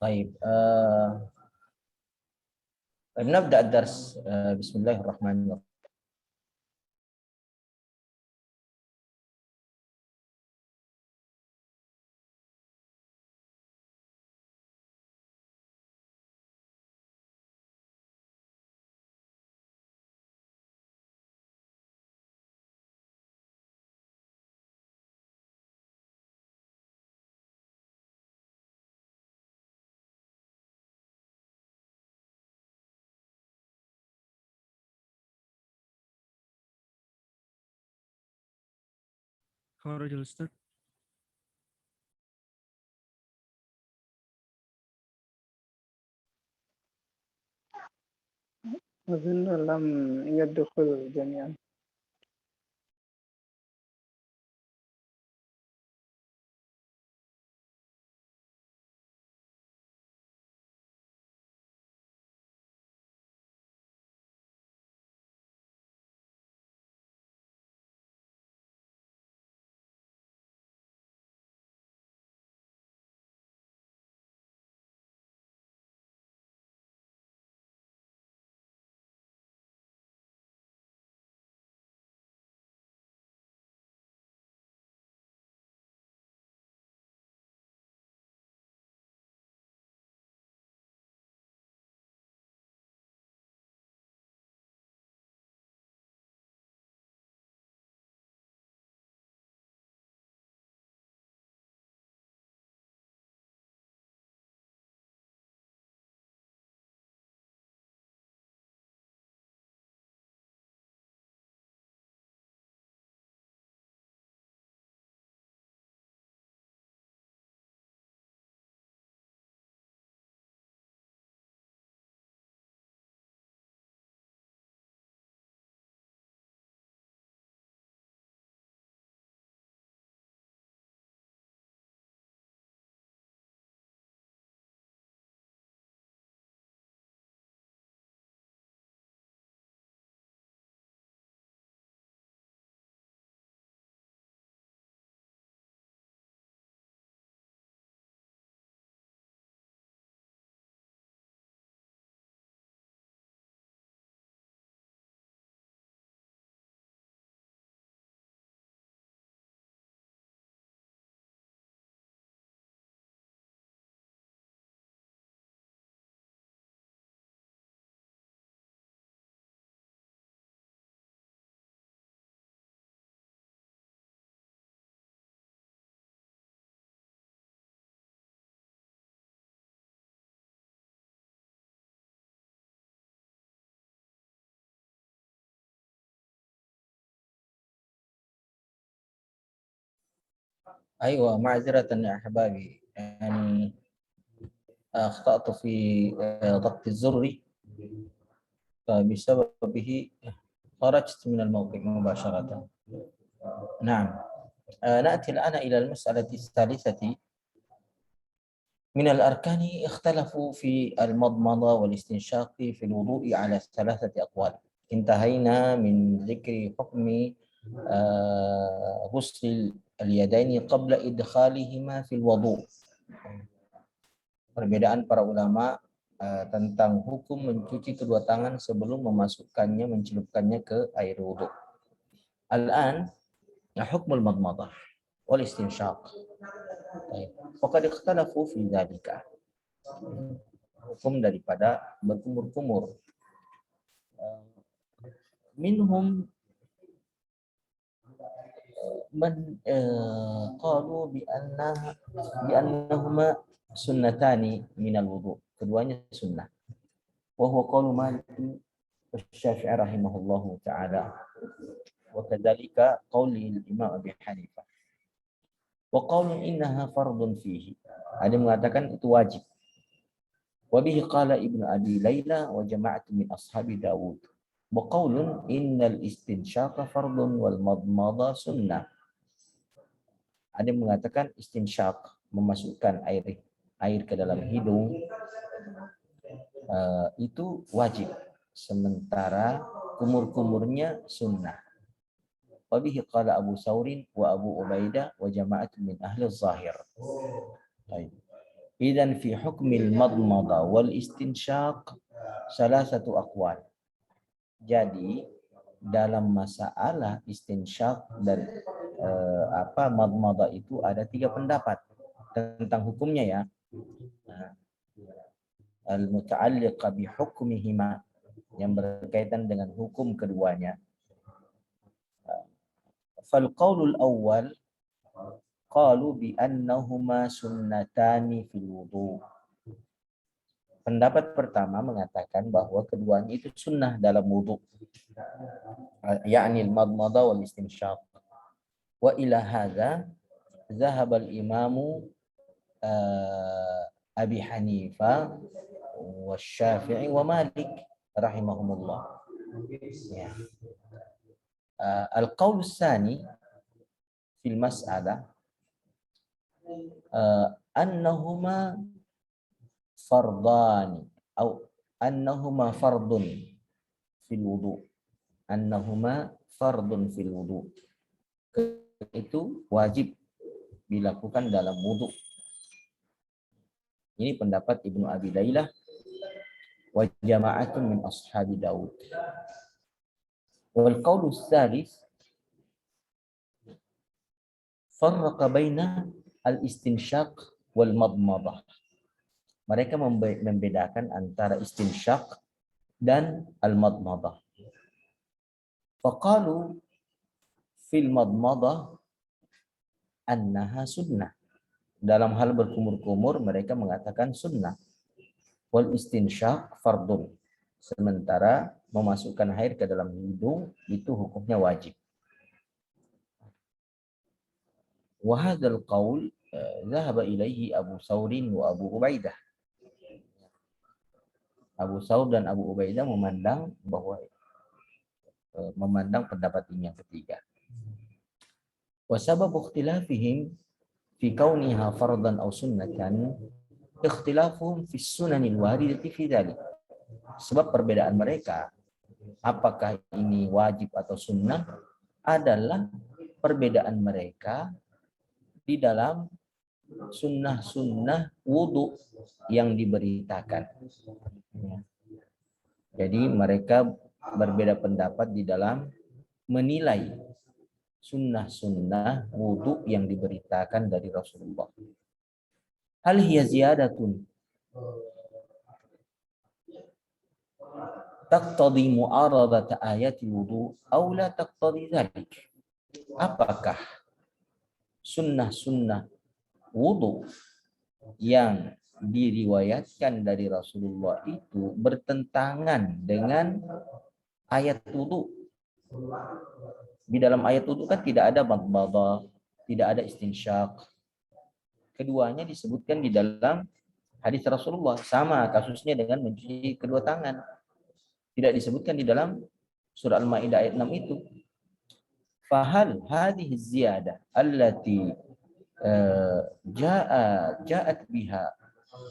طيب نبدأ الدرس. بسم الله الرحمن الرحيم. خرج الأستاذ. أظن لم يدخل جميعا. أيوة، معذرة يا أحبابي، يعني أخطأت في ضغط الزر، فبسببه خرجت من الموقع مباشرة. نعم. نأتي الآن إلى المسألة الثالثة. من الأركان اختلفوا في المضمضة والاستنشاق في الوضوء على 3 أقوال. انتهينا من ذكر حكم غسل اليدين قبل إدخالهما في الوضوء. Perbedaan para ulama tentang hukum mencuci kedua tangan sebelum memasukkannya, mencelupkannya ke air wudhu. Al-an hukmul madmadah wal istinshaq. Faqad ikhtalafu fi dzalika. Hukum daripada berkumur-kumur. Minhum man qalu bi annahuma sunnatani minal wudu. Keduanya sunnah. Wa huwa qaulu Malik والشافعي رحمه الله تعالى وكذلك قول الإمام أبي حنيفة وقول إنها فرض فيه. Ada mengatakan itu wajib. وبه قال ابن أبي ليلى وجماعة من أصحاب داود وقول إن الاستنشاق فرض والمضمضة سنة. Ada mengatakan istinsyaq, memasukkan air ke dalam hidung, itu wajib, sementara kumur-kumurnya sunnah. Wabihi qala Abu Saurin wa Abu Ubaidah wa jama'at min ahli zahir. Idzan fi hukmil madmada wal istinsyaq salah satu aqwal. Jadi dalam masalah istinsyaq dan madmada itu ada 3 pendapat tentang hukumnya ya. Al-muta'alliqa bi hukmihima, yang berkaitan dengan hukum keduanya. Fal qaulul awwal qalu bi annahuma sunnatani fil wudu. Pendapat pertama mengatakan bahwa keduanya itu sunnah dalam wudu, yakni al-madmada wal istinsyaq. Wa ila hadza dhahaba al-imamu Abi Hanifah wa Syafi'i wa Malik rahimahumullah. Ya. Al-qaul tsani fil mas'alah annahuma fardani atau annahuma fardun fil wudu. Annahuma fardun fil wudu. Itu wajib dilakukan dalam wudu. Ini pendapat Ibnu Abi Lailah wa jama'atun min ashabi Daud. Wal qaulu tsalits farraqa baina al-istinsyaq wal madmadah. Mereka membedakan antara istinsyaq dan al-madmadah. Faqalu fil madmadah annaha sunnah. Dalam hal berkumur-kumur mereka mengatakan sunnah. Wal istinsyaq fardun. Sementara memasukkan air ke dalam hidung itu hukumnya wajib. Wa hadzal qaul dhahaba ilaihi Abu Thawrin wa Abu Ubaidah. Abu Thawr dan Abu Ubaidah memandang pendapat ini yang ketiga. Wa sababu ikhtilafihim fi kauniha fardan aw sunnatan ikhtilafuhum fi sunanil waridati fi dzalik. Sebab perbedaan mereka apakah ini wajib atau sunnah adalah perbedaan mereka di dalam sunnah-sunnah wudu yang diberitakan. Jadi mereka berbeda pendapat di dalam menilai sunnah-sunnah wudu yang diberitakan dari Rasulullah. Hal hiya ziyadatun taqtadi mu'aradata ayati wudu aw la taqtadi dzalik. Apakah sunnah-sunnah wudu yang diriwayatkan dari Rasulullah itu bertentangan dengan ayat wudu? Di dalam ayat wudu kan tidak ada madmadah, tidak ada istinsyaq. Keduanya disebutkan di dalam hadis Rasulullah, sama kasusnya dengan mencuci kedua tangan. Tidak disebutkan di dalam surah Al-Maidah ayat 6 itu. Fahal hadhihi ziyadah allati ja'at biha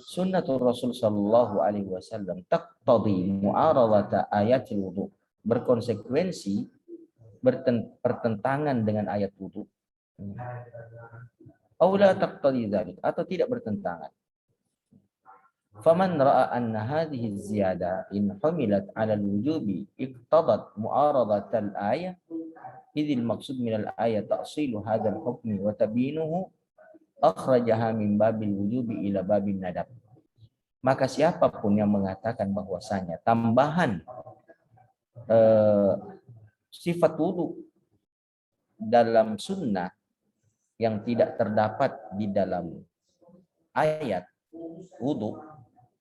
sunnatul Rasul sallallahu alaihi wasallam taqtadi mu'aradata ayatil wudu, berkonsekuensi bertentangan dengan ayat wudu. Aw la taqtadi dzalik, atau tidak bertentangan. Faman ra'a anna hadhihi ziyada in humilat 'ala al-wujubi iqtadat mu'aradat al-ayah idil maqsud min al-ayah ta'silu hadzal hukmi wa tabinuhu akhrajaha min babil wujubi ila babin nadab. Maka siapapun yang mengatakan bahwasanya tambahan sifat wudu dalam sunnah yang tidak terdapat di dalam ayat wudu,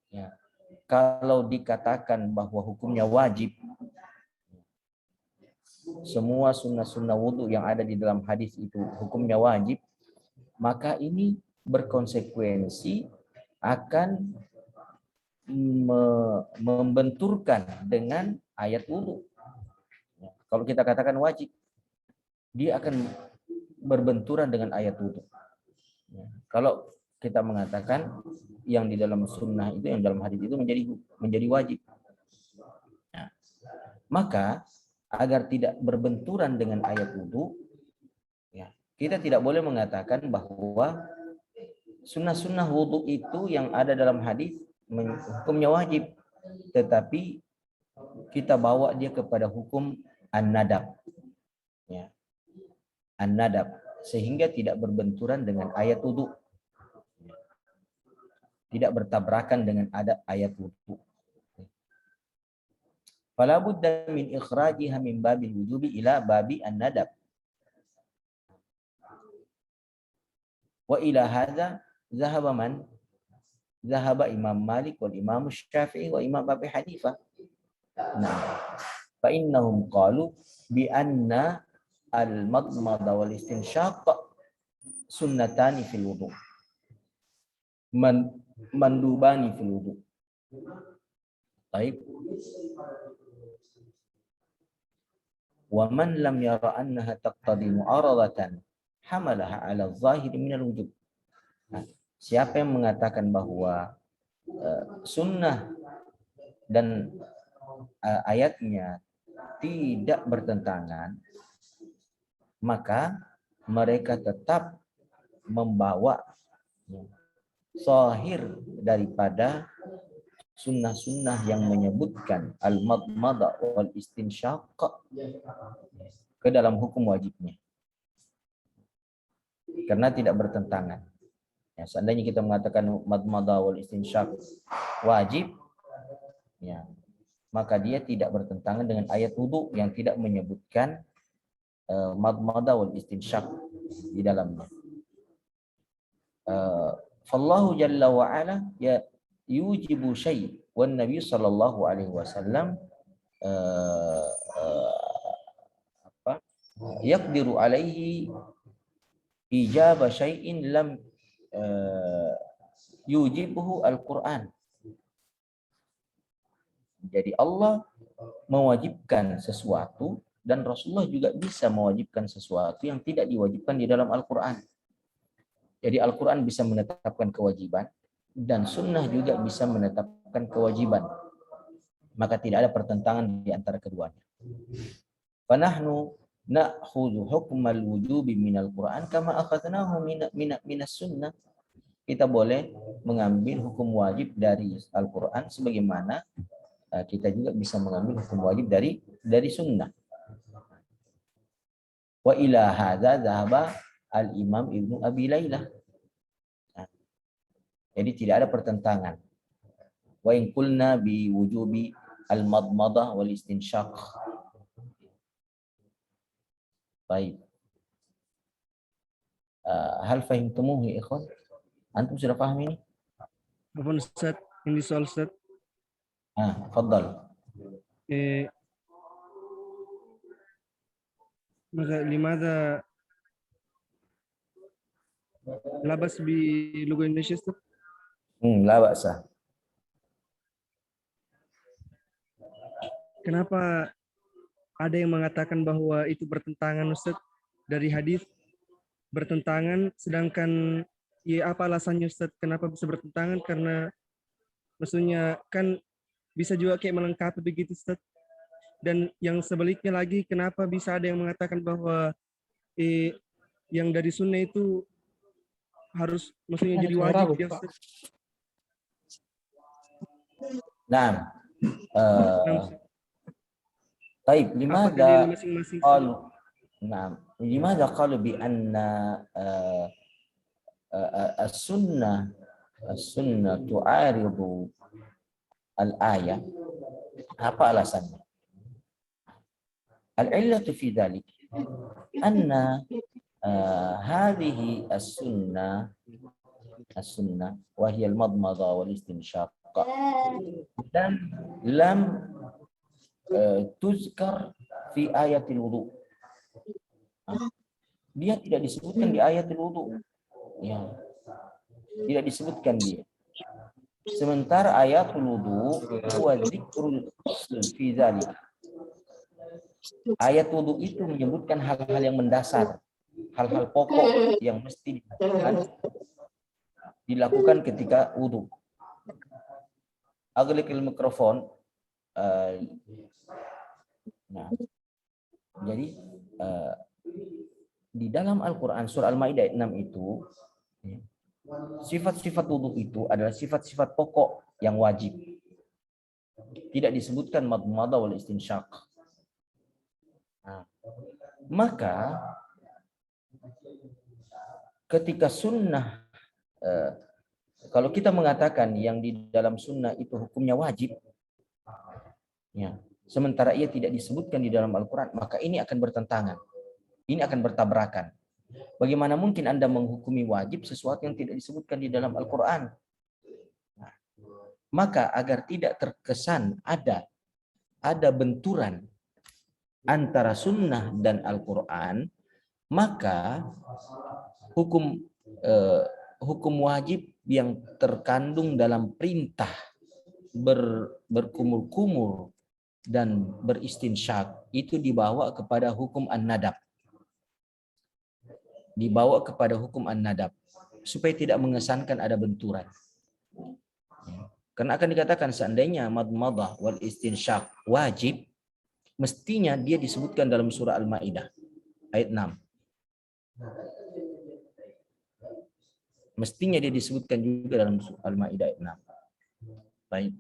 ya, kalau dikatakan bahwa hukumnya wajib, semua sunnah-sunnah wudu yang ada di dalam hadis itu hukumnya wajib, maka ini berkonsekuensi akan membenturkan dengan ayat wudu. Kalau kita katakan wajib, dia akan berbenturan dengan ayat wudu. Kalau kita mengatakan yang di dalam sunnah itu, yang dalam hadis itu menjadi wajib, nah, maka agar tidak berbenturan dengan ayat wudu, ya, kita tidak boleh mengatakan bahwa sunnah-sunnah wudhu itu yang ada dalam hadis hukumnya wajib, tetapi kita bawa dia kepada hukum an-nadab, ya, an-nadab, sehingga tidak berbenturan dengan ayat wudhu, tidak bertabrakan dengan ayat wudhu. Fala budda min ikhrajiha min babil wujubi ila babi an-nadab. Wa ila hadza zahaba man? Zahaba Imam Malik wal Imam Syafi'i wa Imam Abi Hanifah. Nah, fa innahum qalu bi anna al-madmada wal istinsyaq sunnatani fil wudu. Mandubani fil wudu. Baik. Wa man lam yara annaha taqtadi mu'aradatan hamalaha 'ala adh-dhahir min al-wujub. Nah, siapa yang mengatakan bahwa sunnah dan ayatnya tidak bertentangan, maka mereka tetap membawa zahir daripada sunnah-sunnah yang menyebutkan al-madmada wal istinsyaq ke dalam hukum wajibnya, karena tidak bertentangan. Ya, seandainya kita mengatakan madmada wal istinsyaq wajib, ya, maka dia tidak bertentangan dengan ayat wudu yang tidak menyebutkan madmada wal istinsyaq di dalamnya. Fallahu jalla wa ala ya yujibu syai' wan nabi sallallahu alaihi wasallam yaqdiru alaihi ijaba syai'in lam yujibuhu al-Quran. Jadi Allah mewajibkan sesuatu dan Rasulullah juga bisa mewajibkan sesuatu yang tidak diwajibkan di dalam Al-Quran. Jadi Al-Quran bisa menetapkan kewajiban dan sunnah juga bisa menetapkan kewajiban. Maka tidak ada pertentangan di antara keduanya. Fanahnu na'khudhu hukmal wujubi minal Quran kama akhadnahu minas sunnah. Kita boleh mengambil hukum wajib dari Al-Quran sebagaimana kita juga bisa mengambil hukum wajib dari sunnah. Wa ila hadza dhahaba al-Imam Ibnu Abi Lailah. Jadi tidak ada pertentangan. Wa in qulna bi wujubi al-madmadah wal istinsyaq. Baik. Hal fahimtumuhu ya ikhwan? Antum sudah paham ini? Apa Ustaz? Ini soal Ustaz. Tafadhal. Limadha labas bi logo Indonesia Ustaz? La ba'sa. Kenapa ada yang mengatakan bahwa itu bertentangan Ustaz dari hadis? Bertentangan, sedangkan ya apa alasannya Ustaz? Kenapa bisa bertentangan? Karena maksudnya kan bisa juga kayak melengkapi begitu Ustaz. Dan yang sebaliknya lagi, kenapa bisa ada yang mengatakan bahwa yang dari sunnah itu harus maksudnya jadi wajib ya Ustaz? Nah, baik, limadha qalu bi anna as-sunnah tu'aridu al-ayah. Apa alasannya? Al-illatu fi dhalik anna hadhihi as-sunnah wa hiya al-madmada wal istinshaq dan lam tuzkar fi ayatil wudu. Dia tidak disebutkan di ayatil wudu. Ya. Tidak disebutkan dia. Sementara ayatul wudu huwa dzikrul fi dzalik. Ayat wudu itu menyebutkan hal-hal yang mendasar, hal-hal pokok yang mesti dilakukan ketika wudu. Aglikil mikrofon. Nah, jadi di dalam Al-Quran surah Al-Maidah 6 itu Sifat-sifat wudhu itu adalah sifat-sifat pokok yang wajib. Tidak disebutkan madmadah wal istinsyaq. Nah, maka ketika sunnah, kalau kita mengatakan yang di dalam sunnah itu hukumnya wajib, ya, sementara ia tidak disebutkan di dalam Al-Quran, maka ini akan bertentangan. Ini akan bertabrakan. Bagaimana mungkin Anda menghukumi wajib sesuatu yang tidak disebutkan di dalam Al-Quran? Nah, maka agar tidak terkesan ada benturan antara sunnah dan Al-Quran, maka hukum wajib yang terkandung dalam perintah berkumur-kumur dan beristinsyak itu dibawa kepada hukum an-nadab. Dibawa kepada hukum an-nadab supaya tidak mengesankan ada benturan. Karena akan dikatakan seandainya madmadah wal istinsyak wajib, mestinya dia disebutkan dalam surah Al-Maidah ayat 6. Mestinya dia disebutkan juga dalam surah Al-Maidah ayat 6. Baik.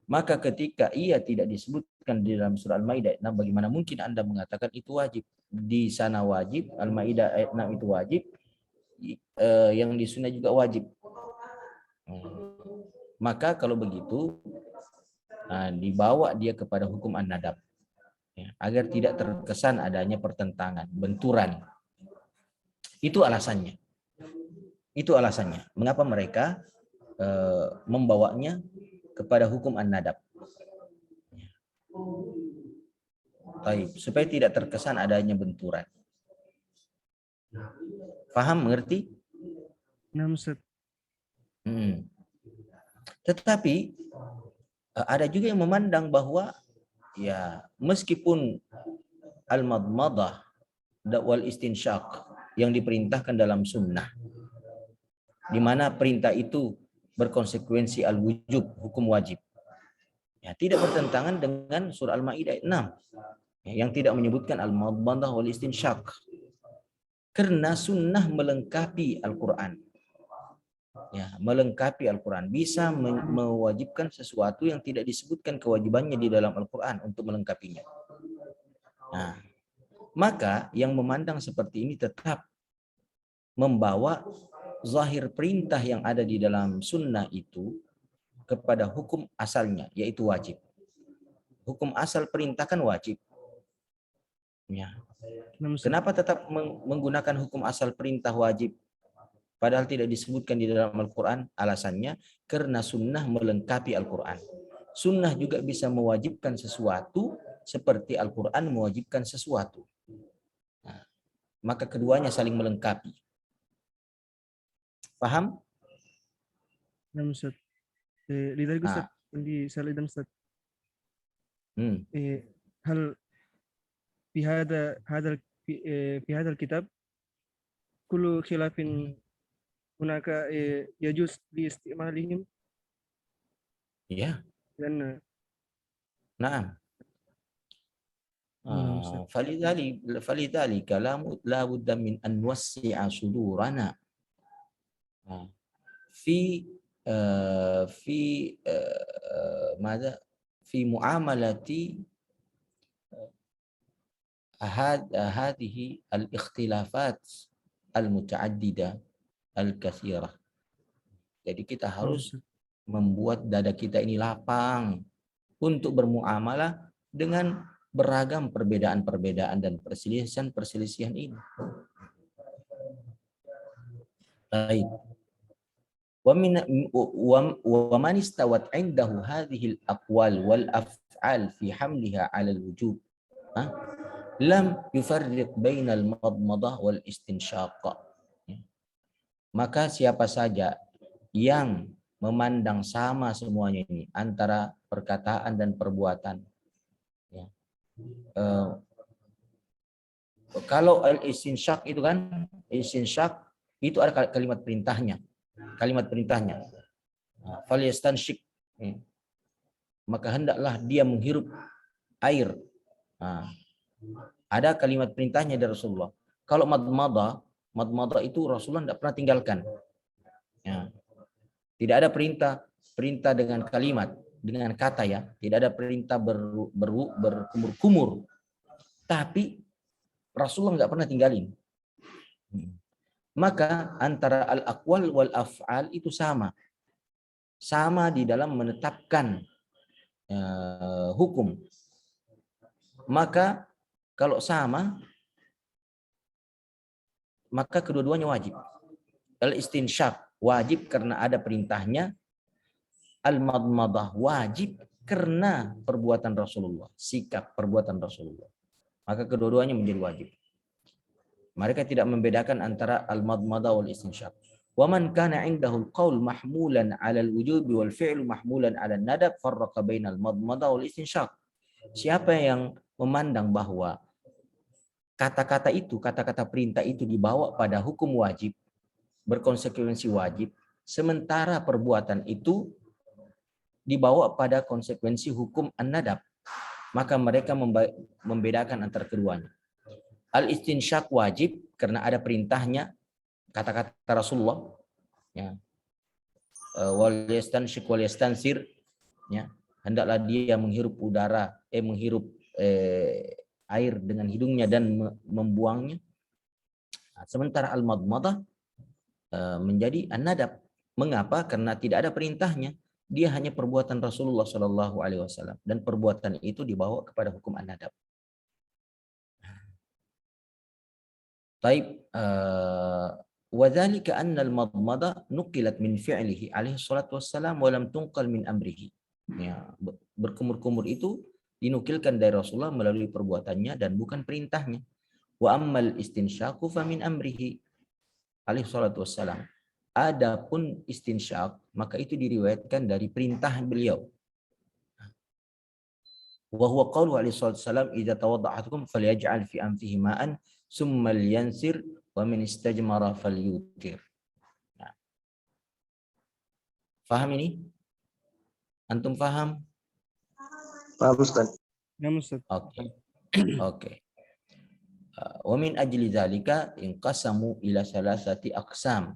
Maka ketika ia tidak disebutkan di dalam surah Al-Maidah ayat 6, bagaimana mungkin Anda mengatakan itu wajib? Di sana wajib, Al-Maidah ayat 6 itu wajib, yang di sunnah juga wajib. Maka kalau begitu dibawa dia kepada hukum an-nadab, ya, agar tidak terkesan adanya pertentangan, benturan. Itu alasannya. Itu alasannya. Mengapa mereka membawanya kepada hukum an-nadab. Baik, supaya tidak terkesan adanya benturan. Paham, mengerti? Nah, Ustaz. Tetapi ada juga yang memandang bahwa ya meskipun al-madmadah wal istinsyaq yang diperintahkan dalam sunnah, di mana perintah itu berkonsekuensi al-wujub, hukum wajib, ya, tidak bertentangan dengan surah Al-Maidah ayat 6 yang tidak menyebutkan al-madmadah wal istinsyaq, karena sunnah melengkapi Al-Quran. Ya, melengkapi Al-Quran, bisa mewajibkan sesuatu yang tidak disebutkan kewajibannya di dalam Al-Quran untuk melengkapinya. Nah, maka yang memandang seperti ini tetap membawa zahir perintah yang ada di dalam sunnah itu kepada hukum asalnya, yaitu wajib. Hukum asal perintah kan wajib. Ya. Kenapa tetap menggunakan hukum asal perintah wajib? Padahal tidak disebutkan di dalam Al-Quran. Alasannya karena sunnah melengkapi Al-Quran. Sunnah juga bisa mewajibkan sesuatu seperti Al-Quran mewajibkan sesuatu. Nah, maka keduanya saling melengkapi. Paham? نعم أستاذ. لذلك أستاذ عندي سؤال أيضا أستاذ. هل في هذا الكتاب كل خلاف هناك يجوز لاستعمالهم؟ Ya. لأن نعم. فلذلك لا بد من أن نوسع صدورنا في ماذا في معاملة هذه الاختلافات المتعددة الكثيرة. Jadi kita harus membuat dada kita ini lapang untuk bermuamalah dengan beragam perbedaan-perbedaan dan perselisihan ini. Baik. ومن استوت عنده هذه الأقوال والأفعال في حملها على الوجوب لم يفرق بين المضمضة والاستنشاق. Maka siapa saja yang memandang sama semuanya ini antara perkataan dan perbuatan, ya. Kalau al-istinsyak itu kan, istinsyak itu ada kalimat perintahnya. Falyastansyik, maka hendaklah dia menghirup air. Ada kalimat perintahnya dari Rasulullah. Kalau madmadah madmadah itu Rasulullah tidak pernah tinggalkan. Ya. Tidak ada perintah dengan kalimat, dengan kata ya. Tidak ada perintah berkumur-kumur. Tapi Rasulullah nggak pernah tinggalin. Maka antara al-aqwal wal af'al itu sama. Sama di dalam menetapkan hukum. Maka kalau sama, maka kedua-duanya wajib. Al-istinsyaq wajib karena ada perintahnya. Al-madmadah wajib karena perbuatan Rasulullah, sikap perbuatan Rasulullah. Maka kedua-duanya menjadi wajib. Mereka tidak membedakan antara al-madmadah wal istinsyaq. Wa man kana 'indahu al-qaul mahmulan 'ala al-wujubi wal fi'lu mahmulan 'ala an-nadab farraqa bainal madmadah wal istinsyaq. Siapa yang memandang bahwa kata-kata itu, kata-kata perintah itu dibawa pada hukum wajib, berkonsekuensi wajib, sementara perbuatan itu dibawa pada konsekuensi hukum an-nadab, maka mereka membedakan antara keduanya. Al-istinsyaq wajib karena ada perintahnya, kata-kata Rasulullah, ya. Wal yastansyiq wal yastansir, ya. Hendaklah dia menghirup udara, menghirup air dengan hidungnya dan membuangnya. Nah, sementara al-madmadah menjadi an-nadab. Mengapa? Karena tidak ada perintahnya. Dia hanya perbuatan Rasulullah SAW dan perbuatan itu dibawa kepada hukum an-nadab. Taib wa dzalika anna al-madmada nuqilat min fi'lihi alaihi salatu wassalam wa lam tunqal min amrihi. Ya, berkumur-kumur itu dinukilkan dari Rasulullah melalui perbuatannya dan bukan perintahnya. Wa ammal istinsyaqu fa min amrihi alaihi salatu wassalam. Adapun istinsyaq maka itu diriwayatkan dari perintah beliau. Wa huwa qaulu alaihi salatu wassalam idza tawadda'a ahadukum falyaj'al fi anfihi ma'an summa liyansir wa min istajmara falyutir. Nah. Faham ini? Antum faham? Paham Ustaz. Ya, Ustaz. Oke. Oke. Wa min ajli dzalika inqasamu ila salasati aqsam.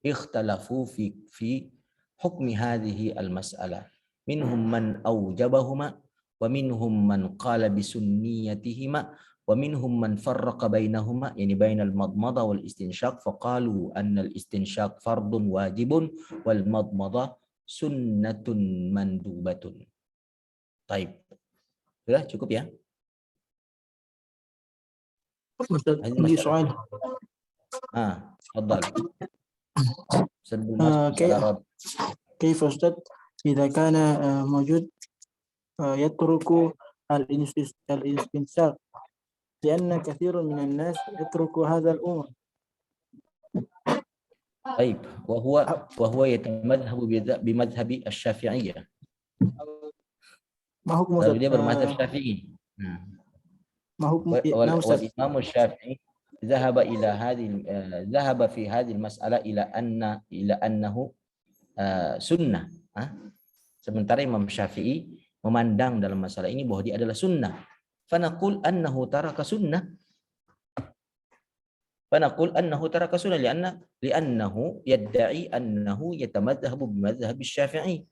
Ikhtalafu fi hukmi hadhihi al-mas'alah. Minhum man awjabahuma wa minhum man qala bi sunniyatihima wa minhum man farraqa bainahuma, yani bainal madmadah wal istinsyaq faqalu anna al-istinsyaq fardun wajibun wal madmadah sunnatun mandubatun. Taib. Sudah cukup ya? Ustaz, ini soal. تفضل. كيف أستاذ إذا كان موجود يترك الاستنساخ لأن كثير من الناس يترك هذا الأمر. طيب وهو يتمذهب بمذهب الشافعية. ما حكم Lalu dia bermadzhab Syafi'i. ما حكم والإمام الشافعي ذهب في هذه المسألة إلى أنه sunnah. Sementara Imam Syafi'i memandang dalam masalah ini bahwa dia adalah sunnah. Fanaqul annahu taraka sunnah. Li'annahu yadda'i annahu yatamadhabu bimadzhab Syafi'i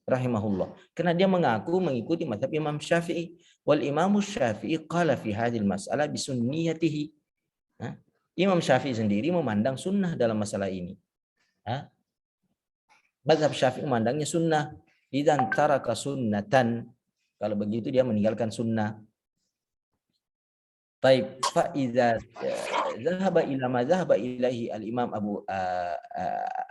rahimahullah. Karena dia mengaku mengikuti mazhab Imam Syafi'i. Wal Imam Syafi'i qala fi hadhil mas'alah bisunniyatihi. Imam Syafi'i sendiri memandang sunnah dalam masalah ini. Mazhab Syafi'i memandangnya sunnah. Idzan taraka sunnatan. Kalau begitu dia meninggalkan sunnah. Taib fa idza zahaba ila ma zahaba ilaihi al-Imam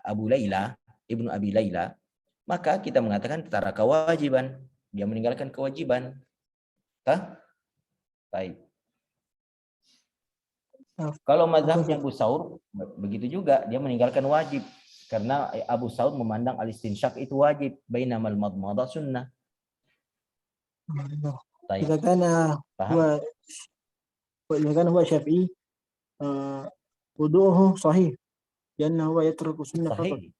Abu Laila, Ibnu Abi Laila, maka kita mengatakan taraka kewajiban, dia meninggalkan kewajiban. Baik. Kalau mazhabnya Abu Saur begitu juga, dia meninggalkan wajib karena Abu Saur memandang al-istinsyaq itu wajib, bainamal madmadah sunnah. Baik. Jika كان هو شافعي وضوءه صحيح لأنه هو يترك السنة فقط. صحيح.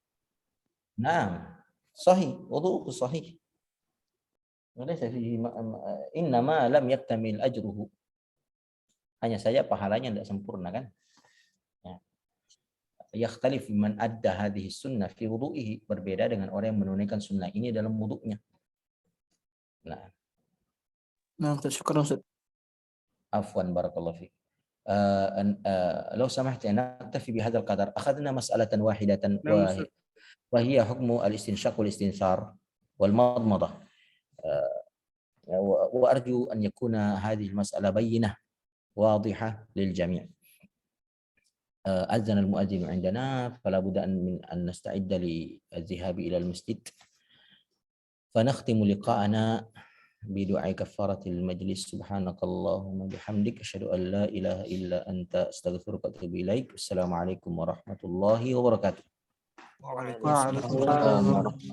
نعم صحيح وضوءه صحيح وليس فيه إنما لم يكتمل أجره, hanya saja pahalanya tidak sempurna kan yakhtalif man adda hadhihi sunnah fi wudu'ihi, berbeda dengan orang yang menunaikan sunnah ini dalam wudu'nya. Nah, نعم شكرا أستاذ. afwan barakallahu fiik. لو سمحت نكتفي بهذا القدر. أخذنا مسألة واحدة نعم أستاذ. وهي حكم الاستنشاق والاستنثار والمضمضة، وأرجو أن يكون هذه المسألة بينة واضحة للجميع. أذن المؤذن عندنا فلا بد أن نستعد للذهاب إلى المسجد، فنختم لقاءنا بدعاء كفارة المجلس. سبحانك اللهم وبحمدك أشهد أن لا إله إلا أنت أستغفرك وأتوب إليك. السلام عليكم ورحمة الله وبركاته. وعليكم السلام ورحمة الله وبركاته.